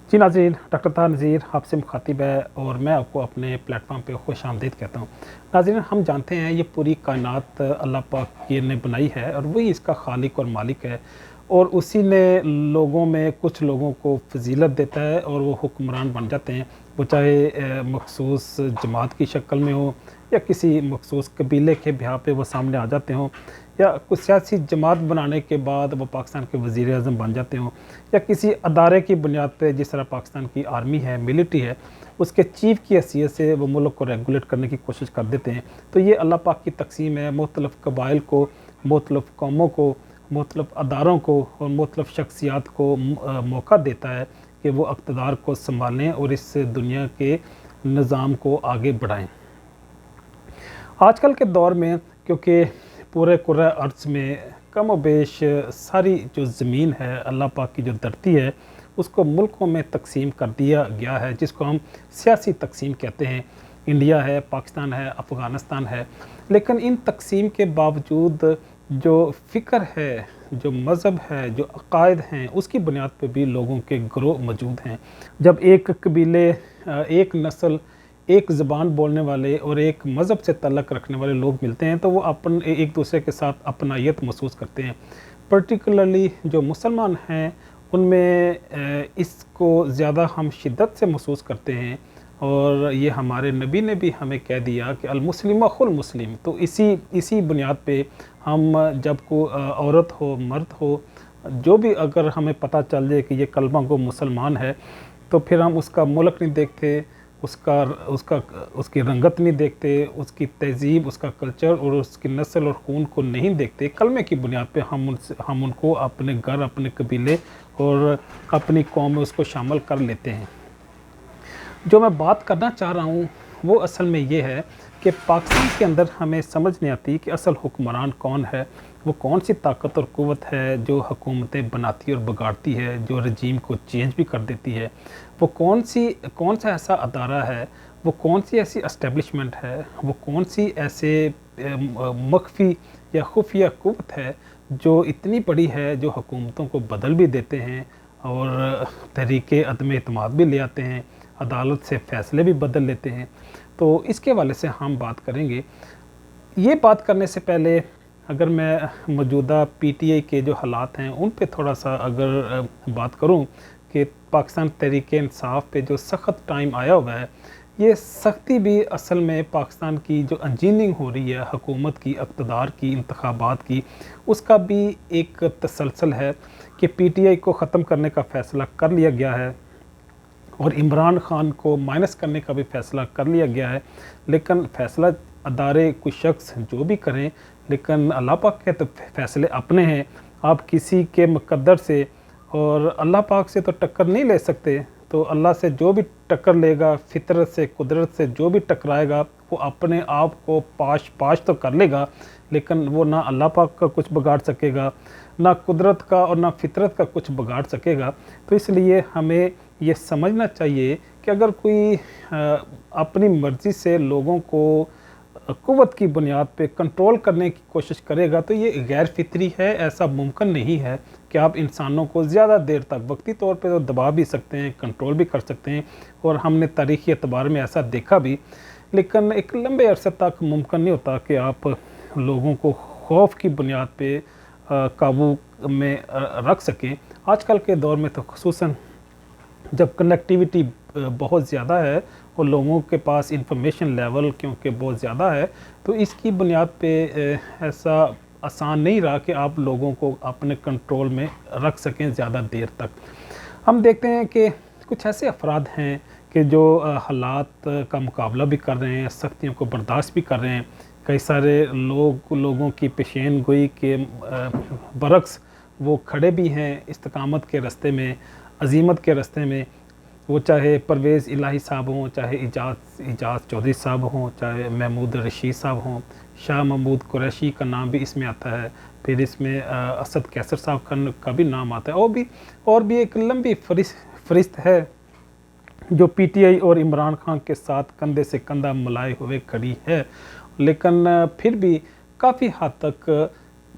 जी नाज़रीन, डॉक्टर ताहा नज़ीर आपसे मुखातिब है और मैं आपको अपने प्लेटफॉर्म पे खुशामदीद कहता हूँ। नाज़रीन, हम जानते हैं ये पूरी कायनात अल्लाह पाक की ने बनाई है और वही इसका खालिक और मालिक है और उसी ने लोगों में कुछ लोगों को फ़ज़ीलत देता है और वो हुक्मरान बन जाते हैं। वो चाहे मखसूस जमात की शक्ल में हो या किसी मखसूस कबीले के बिहा पे वो सामने आ जाते हों या कुछ सियासी जमात बनाने के बाद वो पाकिस्तान के वज़ीर आज़म बन जाते हों या किसी अदारे की बुनियाद पे जिस तरह पाकिस्तान की आर्मी है, मिलिट्री है, उसके चीफ़ की हैसियत से वो मुल्क को रेगुलेट करने की कोशिश कर देते हैं। तो ये अल्लाह पाक की तक़सीम है, मुख्तलिफ़ कबाइल को, मुख्तलिफ़ कौमों को, मुख्तलिफ़ अदारों को और मुख्तलिफ़ शख्सियात को मौका देता है कि वो इक़्तिदार को सँभालें और इस दुनिया के निज़ाम को आगे बढ़ाएँ। आजकल के दौर में क्योंकि पूरे कुर्रा अर्ज़ में कम व बेश सारी जो ज़मीन है, अल्लाह पाक की जो धरती है, उसको मुल्कों में तक़सीम कर दिया गया है, जिसको हम सियासी तक़सीम कहते हैं। इंडिया है, पाकिस्तान है, अफ़गानिस्तान है। लेकिन इन तक़सीम के बावजूद जो फ़िक्र है, जो मज़हब है, जो अक़ायद हैं, उसकी बुनियाद पे भी लोगों के गिरोह मौजूद हैं। जब एक कबीले, एक नस्ल, एक ज़बान बोलने वाले और एक मज़हब से तल्लक़ रखने वाले लोग मिलते हैं तो वो एक दूसरे के साथ अपनायत महसूस करते हैं। पर्टिकुलरली जो मुसलमान हैं उनमें इसको ज़्यादा हम शिद्दत से महसूस करते हैं और ये हमारे नबी ने भी हमें कह दिया कि अल-मुस्लिम अख़ुल मुस्लिम। तो इसी बुनियाद पे हम जब को औरत हो, मर्द हो, जो भी अगर हमें पता चल जाए कि ये कलमा गो मुसलमान है, तो फिर हम उसका मुल्क नहीं देखते, उसका उसका उसकी रंगत नहीं देखते, उसकी तहज़ीब, उसका कल्चर और उसकी नस्ल और खून को नहीं देखते। कलमे की बुनियाद पे हम उनको अपने घर, अपने कबीले और अपनी कौम में उसको शामिल कर लेते हैं। जो मैं बात करना चाह रहा हूँ वो असल में ये है कि पाकिस्तान के अंदर हमें समझ नहीं आती कि असल हुक्मरान कौन है, वो कौन सी ताकत और क़ुव्वत है जो हुकूमतें बनाती और बिगाड़ती है, जो रजीम को चेंज भी कर देती है। वो कौन सा ऐसा अदारा है, वो कौन सी ऐसी एस्टेब्लिशमेंट है, वो कौन सी ऐसे मख्फ़ी या खुफिया क़ुव्वत है जो इतनी बड़ी है, जो हुकूमतों को बदल भी देते हैं और तहरीके अदम एतमाद भी ले आते हैं, अदालत से फ़ैसले भी बदल लेते हैं। तो इसके हवाले से हम बात करेंगे। ये बात करने से पहले अगर मैं मौजूदा पीटीआई के जो हालात हैं उन पे थोड़ा-सा अगर बात करूं कि पाकिस्तान तहरीक-ए-इंसाफ पे जो सख़्त टाइम आया हुआ है, ये सख्ती भी असल में पाकिस्तान की जो इंजीनियरिंग हो रही है हुकूमत की, इक़्तिदार की, इंतखाबात की, उसका भी एक तसलसल है कि पीटीआई को ख़त्म करने का फ़ैसला कर लिया गया है और इमरान ख़ान को माइनस करने का भी फ़ैसला कर लिया गया है। लेकिन फ़ैसला अदारे कुछ शख्स जो भी करें, लेकिन अल्लाह पाक के तो फ़ैसले अपने हैं। आप किसी के मुक़द्दर से और अल्लाह पाक से तो टक्कर नहीं ले सकते। तो अल्लाह से जो भी टक्कर लेगा, फ़ितरत से, कुदरत से जो भी टकराएगा, वो अपने आप को पाश तो कर लेगा, लेकिन वो ना अल्लाह पाक का कुछ बिगाड़ सकेगा, ना कुदरत का और ना फ़ितरत का कुछ बिगाड़ सकेगा। तो इसलिए हमें ये समझना चाहिए कि अगर कोई अपनी मर्ज़ी से लोगों को क़ुव्वत की बुनियाद पे कंट्रोल करने की कोशिश करेगा तो ये गैर फितरी है। ऐसा मुमकिन नहीं है कि आप इंसानों को ज़्यादा देर तक वक्ती तौर पे तो दबा भी सकते हैं, कंट्रोल भी कर सकते हैं और हमने तारीख़ी एतबार में ऐसा देखा भी। लेकिन एक लंबे अरसे तक मुमकिन नहीं होता कि आप लोगों को खौफ की बुनियाद पे काबू में रख सकें। आजकल के दौर में तो ख़ुसूसन जब कनेक्टिविटी बहुत ज़्यादा है और लोगों के पास इंफॉर्मेशन लेवल क्योंकि बहुत ज़्यादा है, तो इसकी बुनियाद पे ऐसा आसान नहीं रहा कि आप लोगों को अपने कंट्रोल में रख सकें ज़्यादा देर तक। हम देखते हैं कि कुछ ऐसे अफराद हैं कि जो हालात का मुकाबला भी कर रहे हैं, सख्तियों को बर्दाश्त भी कर रहे हैं। कई सारे लोगों की पेशेन गोई के बरक्स वो खड़े भी हैं इस्तिकामत के रास्ते में, अज़ीमत के रास्ते में। वो चाहे परवेज़ इलाही साहब हों, चाहे इजाज़ चौधरी साहब हों, चाहे महमूद रशीद साहब हों, शाह महमूद कुरैशी का नाम भी इसमें आता है, फिर इसमें असद कैसर साहब का भी नाम आता है और भी एक लंबी फ़हरिस्त है जो पीटीआई और इमरान खान के साथ कंधे से कंधा मिलाए हुए खड़ी है। लेकिन फिर भी काफ़ी हद तक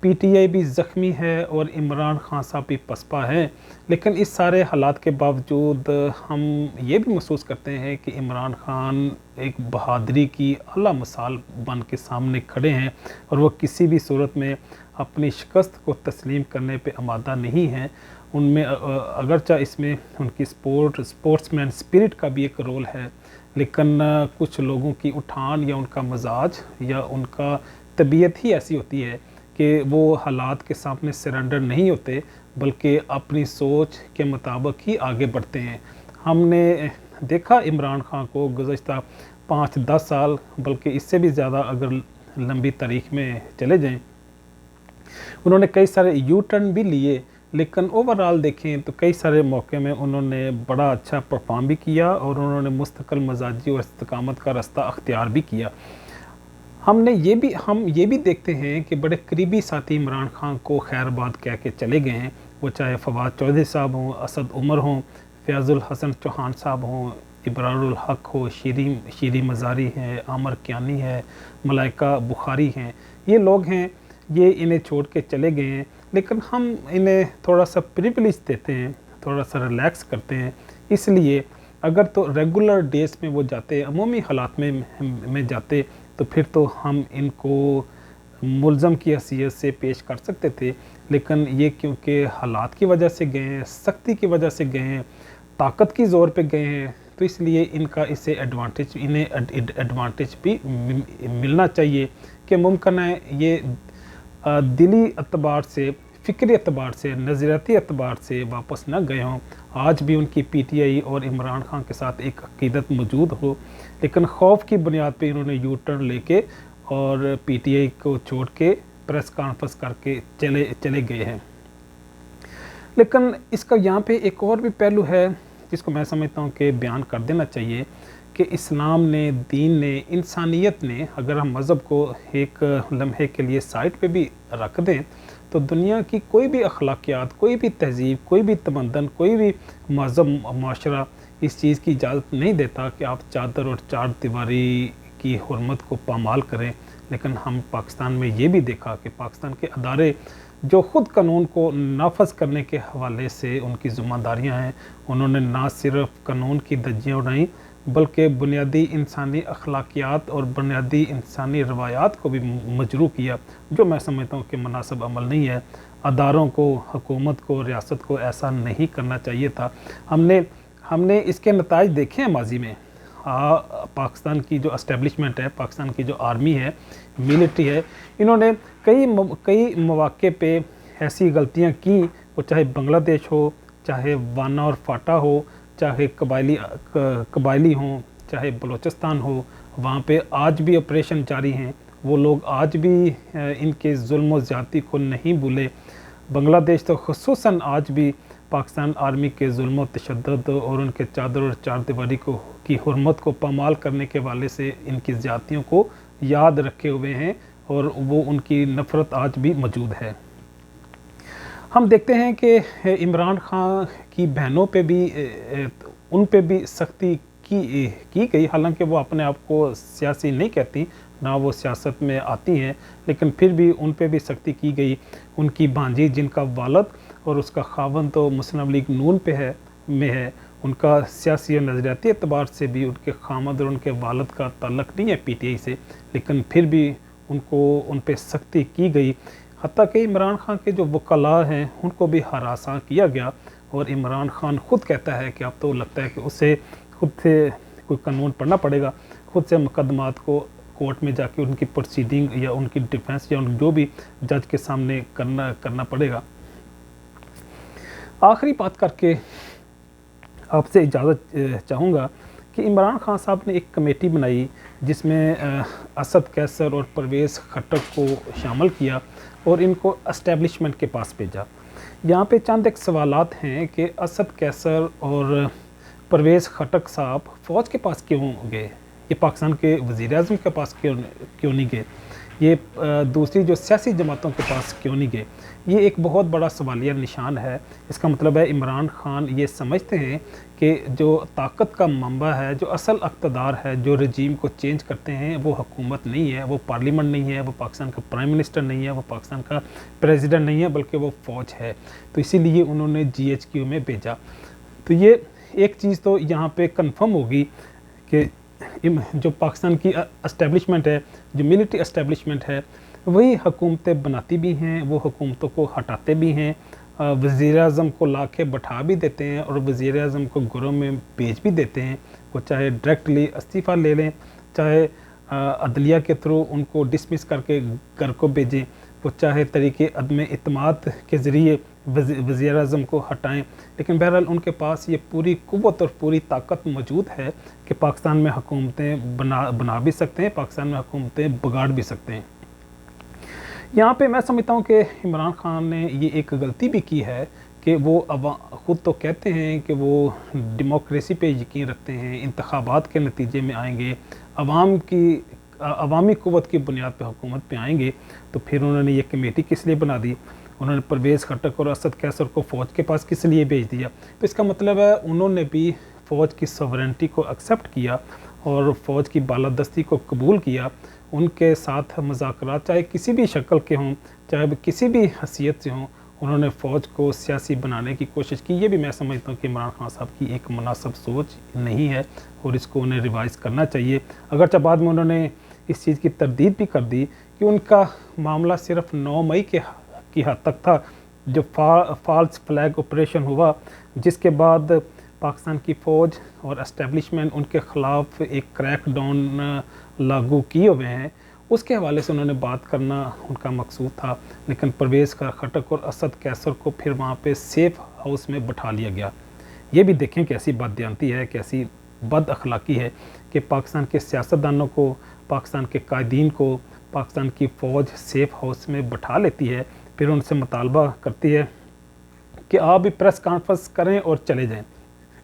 पीटीआई भी ज़ख्मी है और इमरान खान साहब भी पसपा हैं। लेकिन इस सारे हालात के बावजूद हम ये भी महसूस करते हैं कि इमरान खान एक बहादुरी की आला मिसाल बन के सामने खड़े हैं और वो किसी भी सूरत में अपनी शिकस्त को तस्लीम करने पे आमादा नहीं हैं। उनमें अगरचा इसमें उनकी स्पोर्ट्समैन स्पिरिट का भी एक रोल है, लेकिन कुछ लोगों की उठान या उनका मजाज या उनका तबीयत ही ऐसी होती है कि वो हालात के सामने सरेंडर नहीं होते, बल्कि अपनी सोच के मुताबिक ही आगे बढ़ते हैं। हमने देखा इमरान खान को गुज़श्ता 5-10 साल, बल्कि इससे भी ज़्यादा अगर लंबी तारीख में चले जाएं, उन्होंने कई सारे यू टर्न भी लिए, लेकिन ओवरऑल देखें तो कई सारे मौके में उन्होंने बड़ा अच्छा परफॉर्म भी किया और उन्होंने मुस्तकिल मजाजी और इस्तिकामत का रास्ता अख्तियार भी किया। हम ये भी देखते हैं कि बड़े करीबी साथी इमरान खान को खैरबाद कह के चले गए हैं, वो चाहे फवाद चौधरी साहब हों, असद उमर हों, फयाजुल हसन चौहान साहब हों, इबरारुल हक हो, शीरी मज़ारी है, आमर कियानी है, मलाइका बुखारी हैं। ये लोग हैं, ये इन्हें छोड़ के चले गए हैं, लेकिन हम इन्हें थोड़ा सा प्रिविलेज देते हैं, थोड़ा सा रिलैक्स करते हैं। इसलिए अगर तो रेगुलर डेज में वो जाते, अमूमी हालात में जाते, तो फिर तो हम इनको मुल्ज़म की हैसियत से पेश कर सकते थे। लेकिन ये क्योंकि हालात की वजह से गए हैं, सख्ती की वजह से गए हैं, ताकत की ज़ोर पे गए हैं, तो इसलिए इनका इन्हें एडवांटेज भी मिलना चाहिए कि मुमकिन है ये दिली एतबार से, फ़िक्री एतबार से, नज़रियाती एतबार से वापस न गए हों। आज भी उनकी पीटीआई और इमरान खान के साथ एक अक़ीदत मौजूद हो, लेकिन खौफ की बुनियाद पे इन्होंने यू टर्न लेके और पीटीआई को छोड़ के प्रेस कॉन्फ्रेंस करके चले गए हैं। लेकिन इसका यहाँ पे एक और भी पहलू है जिसको मैं समझता हूँ कि बयान कर देना चाहिए कि इस्लाम ने, दीन ने, इंसानियत ने, अगर हम मज़हब को एक लम्हे के लिए साइड पे भी रख दें, तो दुनिया की कोई भी अखलाकियात, कोई भी तहज़ीब, कोई भी तमद्दन, कोई भी मज़हब माशरा इस चीज़ की इजाज़त नहीं देता कि आप चादर और चार दीवारी की हुर्मत को पामाल करें। लेकिन हम पाकिस्तान में ये भी देखा कि पाकिस्तान के अदारे जो ख़ुद कानून को नाफज करने के हवाले से उनकी ज़िम्मेदारियाँ हैं, उन्होंने ना सिर्फ कानून की धज्जियाँ उड़ाई, बल्कि बुनियादी इंसानी अखलाकियात और बुनियादी इंसानी रवायात को भी मजरू किया, जो मैं समझता हूँ कि मुनासिब अमल नहीं है। अदारों को, हुकूमत को, रियासत को ऐसा नहीं करना चाहिए था। हमने इसके नताइज देखे हैं माजी में। पाकिस्तान की जो एस्टेब्लिशमेंट है, पाकिस्तान की जो आर्मी है, मिलिट्री है, इन्होंने कई मौके पे ऐसी गलतियाँ की, वो चाहे बांग्लादेश हो, चाहे वाना और फाटा हो, चाहे कबायली हों, चाहे बलूचिस्तान हो, वहाँ पे आज भी ऑपरेशन जारी हैं। वो लोग आज भी इनके जुल्म और ज़्यादती को नहीं भूले। बांग्लादेश तो ख़ुसूसन आज भी पाकिस्तान आर्मी के जुल्म और तशद्दुद और उनके चादर और चार दीवारी की हुर्मत को पामाल करने के वाले से इनकी ज़्यादतियों को याद रखे हुए हैं और वो उनकी नफ़रत आज भी मौजूद है। हम देखते हैं कि इमरान खान की बहनों पे भी उन पे भी सख्ती की गई, हालांकि वो अपने आप को सियासी नहीं कहती, ना वो सियासत में आती हैं, लेकिन फिर भी उन पे भी सख्ती की गई। उनकी भांजी जिनका वालद और उसका खावन तो मुस्लिम लीग नून पे है, उनका सियासी और नज़रियाती एतबार से भी उनके खामद और उनके वालद का ताल्लुक़ नहीं है पीटीआई से, लेकिन फिर भी उन पे सख्ती की गई। हत्ता कि इमरान खान के जो वकला हैं उनको भी हरासा किया गया और इमरान खान ख़ुद कहता है कि अब तो लगता है कि उसे खुद से कोई कानून पढ़ना पड़ेगा, खुद से मुकदमात को कोर्ट में जाके उनकी प्रोसीडिंग या उनकी डिफेंस या जो भी जज के सामने करना पड़ेगा। आखिरी बात करके आपसे इजाज़त चाहूँगा कि इमरान खान साहब ने एक कमेटी बनाई जिसमें असद कैसर और परवेज़ खट्टक को शामिल किया और इनको एस्टेब्लिशमेंट के पास भेजा। यहाँ पे चंद एक सवालात हैं कि असद कैसर और परवेज़ खट्टक साहब फ़ौज के पास क्यों गए। ये पाकिस्तान के वज़ीर-ए-आज़म के पास क्यों नहीं गए, ये दूसरी जो सियासी जमातों के पास क्यों नहीं गए। ये एक बहुत बड़ा सवालिया निशान है। इसका मतलब है इमरान खान ये समझते हैं कि जो ताकत का मंबा है, जो असल इक़्तिदार है, जो रजीम को चेंज करते हैं, वो हुकूमत नहीं है, वो पार्लियामेंट नहीं है, वो पाकिस्तान का प्राइम मिनिस्टर नहीं है, वो पाकिस्तान का प्रेसिडेंट नहीं है, बल्कि वो फ़ौज है। तो इसीलिए उन्होंने GHQ में भेजा। तो ये एक चीज़ तो यहाँ पे कंफर्म होगी कि जो पाकिस्तान की एस्टेब्लिशमेंट है, जो मिलिट्री एस्टेब्लिशमेंट है, वही हुकूमतें बनाती भी हैं, वो हुकूमतों को हटाते भी हैं, वज़ीर-ए-आज़म को ला के बैठा भी देते हैं और वज़ीर-ए-आज़म को घरों में भेज भी देते हैं। वो चाहे डायरेक्टली इस्तीफ़ा ले लें, चाहे अदलिया के थ्रू उनको डिसमिस करके घर को भेजें, वो चाहे तरीके अदम इत्माद के ज़रिए वज़ीर-ए-आज़म को हटाएं। लेकिन बहरहाल उनके पास ये पूरी क़ुव्वत और पूरी ताकत मौजूद है कि पाकिस्तान में हुकूमतें बना भी सकते हैं, पाकिस्तान में हुकूमतें बिगाड़ भी सकते हैं। यहाँ पे मैं समझता हूँ कि इमरान खान ने ये एक गलती भी की है कि वो ख़ुद तो कहते हैं कि वो डेमोक्रेसी पे यकीन रखते हैं, इंतखाबात के नतीजे में आएंगे, अवामी क़ुव्वत की बुनियाद पे हुकूमत पे आएंगे। तो फिर उन्होंने ये कमेटी किस लिए बना दी, उन्होंने परवेज़ खट्टक और असद कैसर को फ़ौज के पास किस लिए भेज दिया। तो इसका मतलब है उन्होंने भी फ़ौज की सॉवरेनिटी को एक्सेप्ट किया और फ़ौज की बालादस्ती को कबूल किया। उनके साथ मुज़ाकरात चाहे किसी भी शक्ल के हों, चाहे किसी भी हैसियत से हों, उन्होंने फ़ौज को सियासी बनाने की कोशिश की। ये भी मैं समझता हूँ कि इमरान खान साहब की एक मुनासिब सोच नहीं है और इसको उन्हें रिवाइज़ करना चाहिए। अगरचे बाद में उन्होंने इस चीज़ की तरदीद भी कर दी कि उनका मामला सिर्फ 9 मई की हद तक था, जो फॉल्स फ्लैग ऑपरेशन हुआ, जिसके बाद पाकिस्तान की फ़ौज और एस्टेब्लिशमेंट उनके ख़िलाफ़ एक क्रैकडाउन लागू किए हुए हैं, उसके हवाले से उन्होंने बात करना उनका मकसूद था। लेकिन परवेज़ खट्टक और असद कैसर को फिर वहाँ पे सेफ़ हाउस में बैठा लिया गया। ये भी देखें कैसी बददियानती है, कैसी बद अखलाक़ी है कि पाकिस्तान के सियासतदानों को, पाकिस्तान के कायदीन को पाकिस्तान की फ़ौज सेफ़ हाउस में बैठा लेती है, फिर उनसे मुतालबा करती है कि आप भी प्रेस कॉन्फ्रेंस करें और चले जाएं।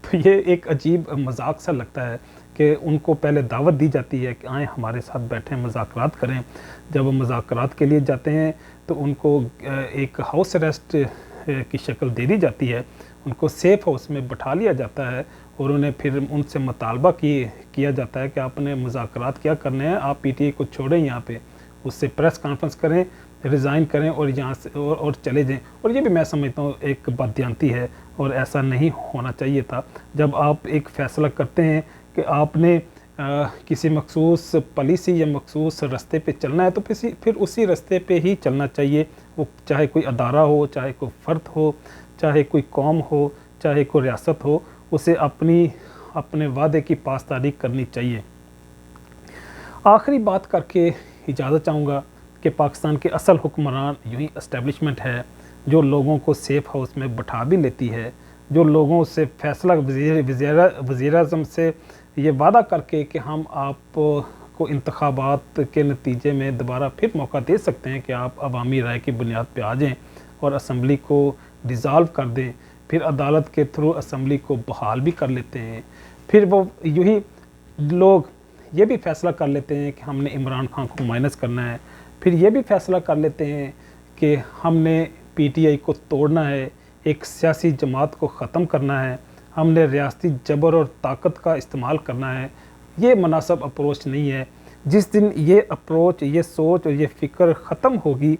तो ये एक अजीब मजाक सा लगता है कि उनको पहले दावत दी जाती है कि आएँ हमारे साथ बैठें, मुज़ाकरात करें। जब वो मुज़ाकरात के लिए जाते हैं तो उनको एक हाउस अरेस्ट की शक्ल दे दी जाती है, उनको सेफ़ हाउस में बैठा लिया जाता है और उन्हें फिर उनसे मुतालबा किया जाता है कि आपने मुज़ाकरात क्या करने हैं, आप PTI को छोड़ें, यहाँ पे उससे प्रेस कॉन्फ्रेंस करें, रिज़ाइन करें और यहाँ से और चले जाएं। और ये भी मैं समझता हूँ एक बददियानती है और ऐसा नहीं होना चाहिए था। जब आप एक फ़ैसला करते हैं कि आपने किसी मखसूस पॉलिसी या मखसूस रास्ते पे चलना है, तो फिर उसी रास्ते पे ही चलना चाहिए। वो चाहे कोई अदारा हो, चाहे कोई फ़र्द हो, चाहे कोई कौम हो, चाहे कोई रियासत हो, उसे अपने वादे की पासदारी करनी चाहिए। आखिरी बात करके इजाज़त चाहूँगा कि पाकिस्तान के असल हुक्मरान यूँ ही एस्टेब्लिशमेंट है, जो लोगों को सेफ़ हाउस में बैठा भी लेती है, जो लोगों से फ़ैसला वज़ीर-ए-आज़म से ये वादा करके कि हम आपको इंतखाबात के नतीजे में दोबारा फिर मौका दे सकते हैं कि आप अवामी राय की बुनियाद पे आ जाएं और असम्बली को डिज़ाल्व कर दें, फिर अदालत के थ्रू असम्बली को बहाल भी कर लेते हैं। फिर वो यूँ ही लोग ये भी फ़ैसला कर लेते हैं कि हमने इमरान खान को माइनस करना है, फिर ये भी फ़ैसला कर लेते हैं कि हमने PTI को तोड़ना है, एक सियासी जमात को ख़त्म करना है, हमने रियासती जबर और ताकत का इस्तेमाल करना है। ये मुनासिब अप्रोच नहीं है। जिस दिन ये अप्रोच, ये सोच और ये फ़िक्र ख़त्म होगी,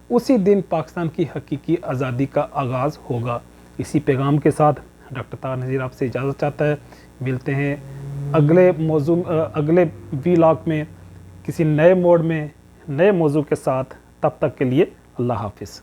उसी दिन पाकिस्तान की हकीकी आज़ादी का आगाज़ होगा। इसी पैगाम के साथ डॉक्टर तार नज़ीर आपसे इजाज़त चाहता है। मिलते हैं अगले व्लॉग में किसी नए मोड में, नए मौजू के साथ। तब तक के लिए अल्लाह हाफ़िज़।